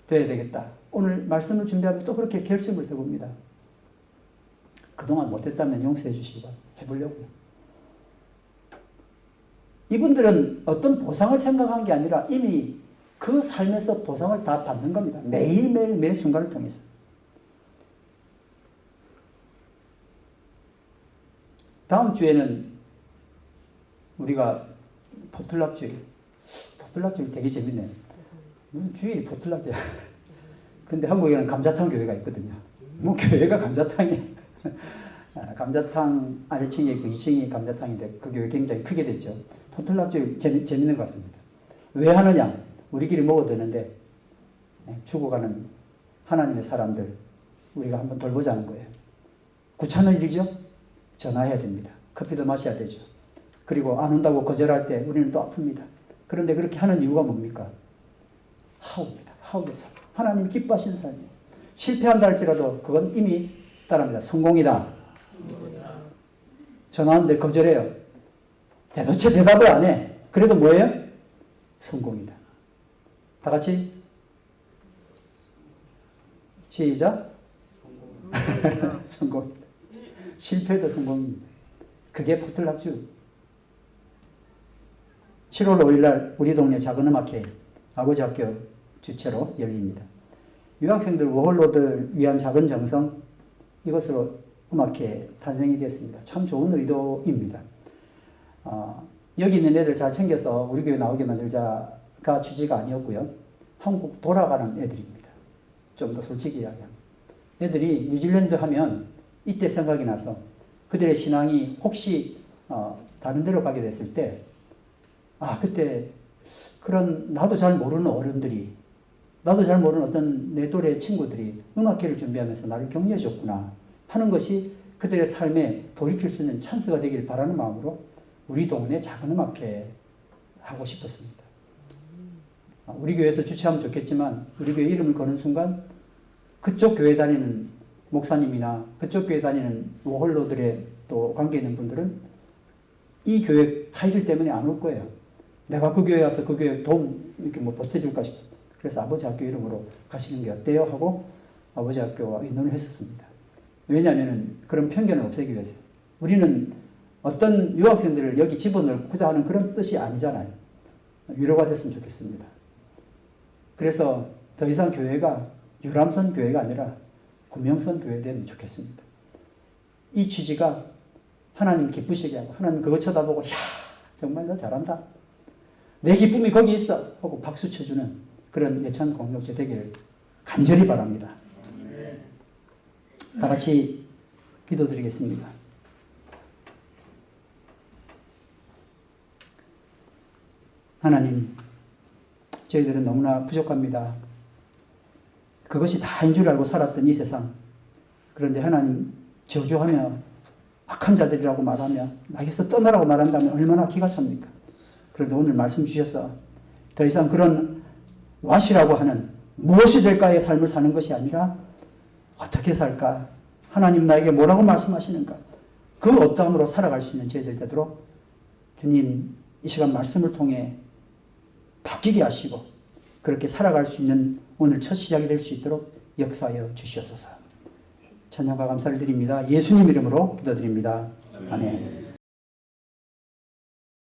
되어야 되겠다. 오늘 말씀을 준비하면 또 그렇게 결심을 해봅니다. 그동안 못했다면 용서해 주시고 해보려고요. 이분들은 어떤 보상을 생각한 게 아니라 이미 그 삶에서 보상을 다 받는 겁니다. 매일매일 매 순간을 통해서. 다음 주에는 우리가 포틀락주일. 포틀락주일 되게 재밌네요. 주일이 포틀락이야. 근데 한국에는 감자탕 교회가 있거든요. 뭐 교회가 감자탕이에요. 감자탕 아래층에 있고 2층이 감자탕인데 그 교회 굉장히 크게 됐죠. 포틀락주일 재밌는 것 같습니다. 왜 하느냐? 우리끼리 먹어도 되는데 죽어가는 하나님의 사람들 우리가 한번 돌보자는 거예요. 구차는 일이죠. 전화해야 됩니다. 커피도 마셔야 되죠. 그리고 안 온다고 거절할 때 우리는 또 아픕니다. 그런데 그렇게 하는 이유가 뭡니까? 하우입니다. 하우의 삶. 하나님 기뻐하시는 삶이에요. 실패한다 할지라도 그건 이미 따릅니다. 성공이다. 전화하는데 거절해요. 도대체 대답을 안 해. 그래도 뭐예요? 성공이다. 다 같이 시작. 성공이다. 실패도 성공입니다. 그게 포틀락주. 7월 5일 날 우리 동네 작은 음악회 아버지 학교 주최로 열립니다. 유학생들 워홀로들 위한 작은 정성 이것으로 음악회 탄생이 됐습니다. 참 좋은 의도입니다. 여기 있는 애들 잘 챙겨서 우리 교회 나오게 만들자가 취지가 아니었고요. 한국 돌아가는 애들입니다. 좀 더 솔직히 이야기하면. 애들이 뉴질랜드 하면 이때 생각이 나서 그들의 신앙이 혹시 다른 데로 가게 됐을 때 그때 그런 나도 잘 모르는 어른들이 나도 잘 모르는 어떤 내 또래 친구들이 음악회를 준비하면서 나를 격려해 줬구나 하는 것이 그들의 삶에 돌이킬 수 있는 찬스가 되길 바라는 마음으로 우리 동네 작은 음악회 하고 싶었습니다. 우리 교회에서 주최하면 좋겠지만 우리 교회 이름을 거는 순간 그쪽 교회 다니는 목사님이나 그쪽 교회 다니는 워홀로들의 또 관계 있는 분들은 이 교회 타이틀 때문에 안 올 거예요. 내가 그 교회 와서 그 교회 도움 이렇게 뭐 보태줄까 싶어. 그래서 아버지 학교 이름으로 가시는 게 어때요? 하고 아버지 학교와 의논을 했었습니다. 왜냐하면 그런 편견을 없애기 위해서. 우리는 어떤 유학생들을 여기 집어넣고자 하는 그런 뜻이 아니잖아요. 위로가 됐으면 좋겠습니다. 그래서 더 이상 교회가 유람선 교회가 아니라 구명선 교회 되면 좋겠습니다. 이 취지가 하나님 기쁘시게 하고 하나님 그거 쳐다보고 야 정말 너 잘한다. 내 기쁨이 거기 있어 하고 박수 쳐주는 그런 예찬 공동체 되기를 간절히 바랍니다. 다 같이 기도드리겠습니다. 하나님, 저희들은 너무나 부족합니다. 그것이 다인 줄 알고 살았던 이 세상. 그런데 하나님 저주하며 악한 자들이라고 말하며 나에게서 떠나라고 말한다면 얼마나 기가 찹니까? 그런데 오늘 말씀 주셔서 더 이상 그런 왓이라고 하는 무엇이 될까의 삶을 사는 것이 아니라 어떻게 살까? 하나님 나에게 뭐라고 말씀하시는가? 그 어떠함으로 살아갈 수 있는 저희들 되도록 주님 이 시간 말씀을 통해 바뀌게 하시고 그렇게 살아갈 수 있는 오늘 첫 시작이 될 수 있도록 역사하여 주시옵소서. 찬양과 감사를 드립니다. 예수님 이름으로 기도드립니다. 아멘.